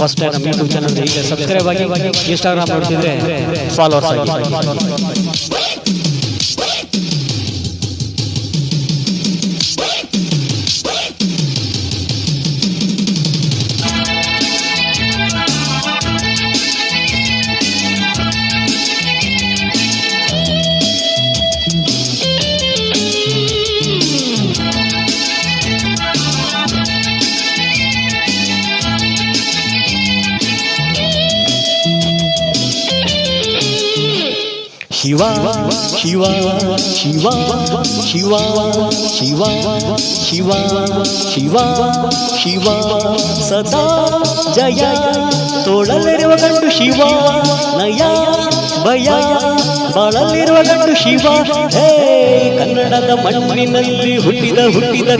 First time ನಮ್ಮ YouTube channel ಈಗ subscribe ಆಗಿ, ಇನ್ಸ್ಟಾಗ್ರಾಮ್ ನೋಡ್ತಿದ್ರೆ ಫಾಲೋವರ್ಸ್ ಆಗಿ. ಶಿವ ಶಿವ ಶಿವ ಶಿವ ಶಿವ ಶಿವ ಶಿವ ಶಿವ ಸದಾ ಜಯ ತೋಳಲಿರುವ ಗಂಡು ಶಿವ ನಯ ಭಯ ಬಾಳಲಿರುವ ಗಂಡು ಶಿವ. ಹೇ ಕನ್ನಡದ ಮಣ್ಣಿನಲ್ಲಿ ಹುಟ್ಟಿದ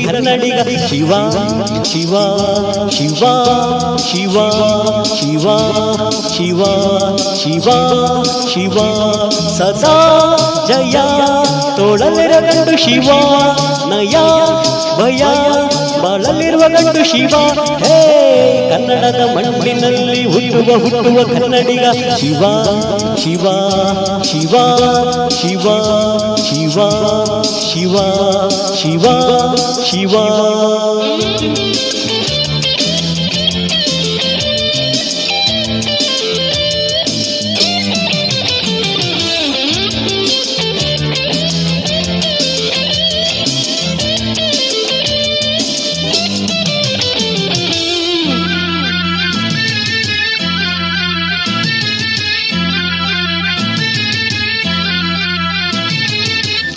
ಕನ್ನಡಿಗ ಶಿವ ಶಿವ ಶಿವ ಶಿವ ಶಿವ ಶಿವ ಶಿವ ಶಿವ ಸದಾ ಜಯ ತೋಳಲಿರುವ ಗಂಡು ಶಿವ ನಯ ಭಯ ಬಾಳಲಿರುವ ಗಂಡು ಶಿವ. ಹೇ ಕನ್ನಡದ ಮಣ್ಣಿನಲ್ಲಿ ಹುಟ್ಟುವ ಕನ್ನಡಿಗ ಶಿವ ಶಿವ ಶಿವ ಶಿವ ಶಿವ ಶಿವ ಶಿವ ಶಿವ.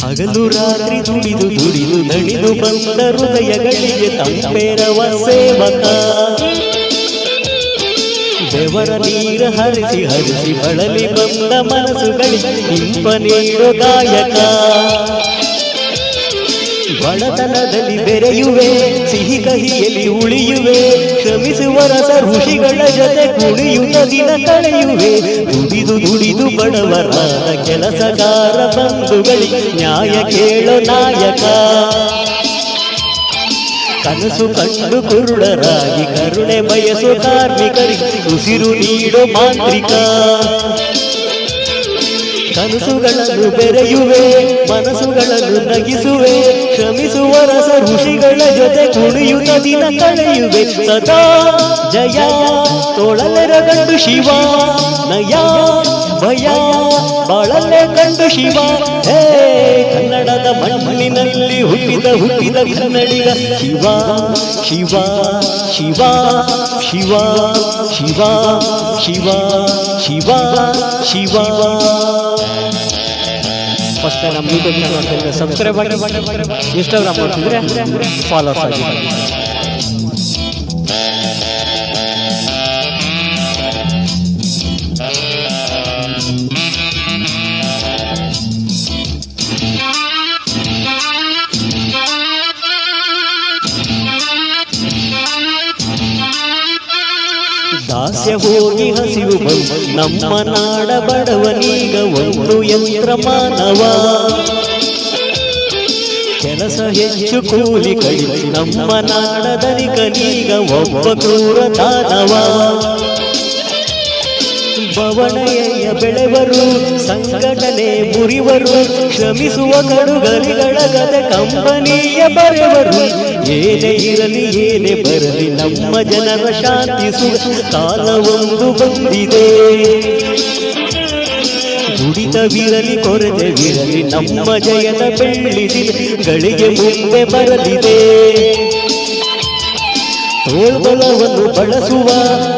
ಹಗಲು ರಾತ್ರಿ ದುಡಿದು ದಣಿದು ಬಂದ ಹೃದಯಗಳಿಗೆ ತಂಪೇರವ ಸೇವಕ. ಬೆವರ ನೀರ ಹರಿಸಿ ಬಳಲಿ ಬಂದ ಮನಸ್ಸುಗಳಿಗೆ ಇಂಪ ನೀಡೋ ಗಾಯಕ. ಬಡತನದಲ್ಲಿ ಬೆರೆಯುವೆ ಸಿಹಿ ಕಹಿಯಲ್ಲಿ ಉಳಿಯುವೆ ಶ್ರಮಿಸುವ ರಸ ಋಷಿಗಳ ಜೊತೆ ಕುಣಿಯುತ್ತ ದಿನ ಕಳೆಯುವೆ. ದುಡಿದು ಬಡವರಾದ ಕೆಲಸಗಾರ ಬಂಧುಗಳಿಗೆ ನ್ಯಾಯ ಕೇಳೋ ನಾಯಕ. ಕನಸು ಕಂಡು ಕುರುಡರಾಗಿ ಕರುಣೆ ಬಯಸೋ ಕಾರ್ಮಿಕರಿಗೆ ಉಸಿರು ನೀಡೋ ಮಾಂತ್ರಿಕ. ಕನಸುಗಳನ್ನು ಬೆರೆಯುವೆ ಮನಸ್ಸುಗಳನ್ನು ನಗಿಸುವೆ ಶ್ರಮಿಸುವ ರಸ ಋಷಿಗಳ ಜೊತೆ ಕುಣಿಯುತ್ತ ದಿನ ಕಳೆಯುವೆ. ಸದಾ ಜಯ ತೋಳಲೆರ ಗಂಡು ಶಿವ ನಯ ಭಯ ಬಾಳಲೆ ಗಂಡು ಶಿವ. ಹೇ ಕನ್ನಡದ ಮಣ್ಣಿನಲ್ಲಿ ಹುಟ್ಟಿದ ಕನ್ನಡಿಗ ಶಿವ ಶಿವ ಶಿವ ಶಿವ ಶಿವ ಶಿವ ಶಿವ ಶಿವ. ಫಸ್ಟ್ ನಮ್ಮ ಯೂಟ್ಯೂಬ್ ಚಾನಲ್ ಸಬ್ಸ್ಕ್ರೈಬ್ ಆಗಿ, ಇನ್ಸ್ಟಾಗ್ರಾಮ್ ನೋಡ್ತಿದ್ರೆ ಫಾಲೋವರ್ಸ್ ಆಗಿ. ದಾಸ್ಯ ಹೋಗಿ ಹಸಿವು ಬಂದು ನಮ್ಮ ನಾಡ ಬಡವನೀಗ ಒಂದು ಯಂತ್ರ ಮಾನವ. ಕೆಲಸ ಹೆಚ್ಚು ಕೂಲಿ ಕಡಿಮೆ ನಮ್ಮ ನಾಡ ಧನಿಕನೀಗ ಒಬ್ಬ ಕ್ರೂರ ದಾನವ. ಬವಣೆಯ ಬೆಳೆವರು ಸಂಘಟನೆ ಮುರಿವರು ಶ್ರಮಿಸುವ ಕಡುಗರಿಗಳ ಗದೆ ಕಂಪನಿಯ ಬರೆವರು. ಏನೇ ಇರಲಿ ಏನೇ ಬರಲಿ ನಮ್ಮ ಜನರ ಶಾಂತಿಸುವ ಕಾಲವೊಂದು ಬಂದಿದೆ. ದುಡಿತವಿರಲಿ ಕೊರತೆವಿರಲಿ ನಮ್ಮ ಜಯದ ಬೆಳ್ಳಿದಿದೆ ಗಳಿಗೆ ಮುಂದೆ ಬರಲಿದೆ. ತೋಳ್ಬಲವನ್ನು ಬಳಸುವ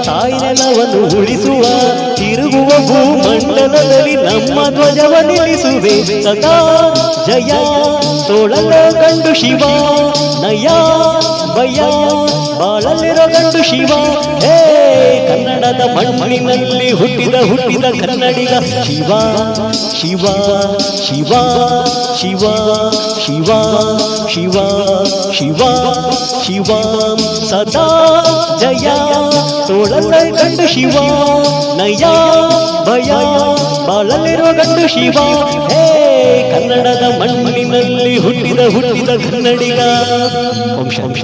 ತಾಯ್ನೆಲವನ್ನು ಉಳಿಸುವ ತಿರುಗುವ ಭೂಮಂಡಲದಲ್ಲಿ ನಮ್ಮ ಧ್ವಜವ ನಿಲ್ಲಿಸುವೆ. ಸದಾ ಜಯ ತೋಳಲ ಗಂಡು ಶಿವ ನಯ ಭಯ ಬಾಳಲಿರೋ ಗಂಡು ಶಿವ. ಹೇ ಕನ್ನಡದ ಮಣ್ಣಿನಲ್ಲಿ ಹುಟ್ಟಿದ ಕನ್ನಡಿಗ ಶಿವ ಶಿವ ಶಿವ ಶಿವ ಶಿವ ಶಿವ ಶಿವ ಶಿವ. ಸದಾ ಜಯ ತೋಳಲ ಗಂಡು ಶಿವ ನಯ ಭಯ ಬಾಳಲಿರೋ ಗಂಡು ಶಿವ. ಹೇ ಕನ್ನಡದ ಮಣ್ಣಿನಲ್ಲಿ ಹುಟ್ಟಿದ ಕನ್ನಡಿಗ. ಓಂ ಶಾಂತಿ.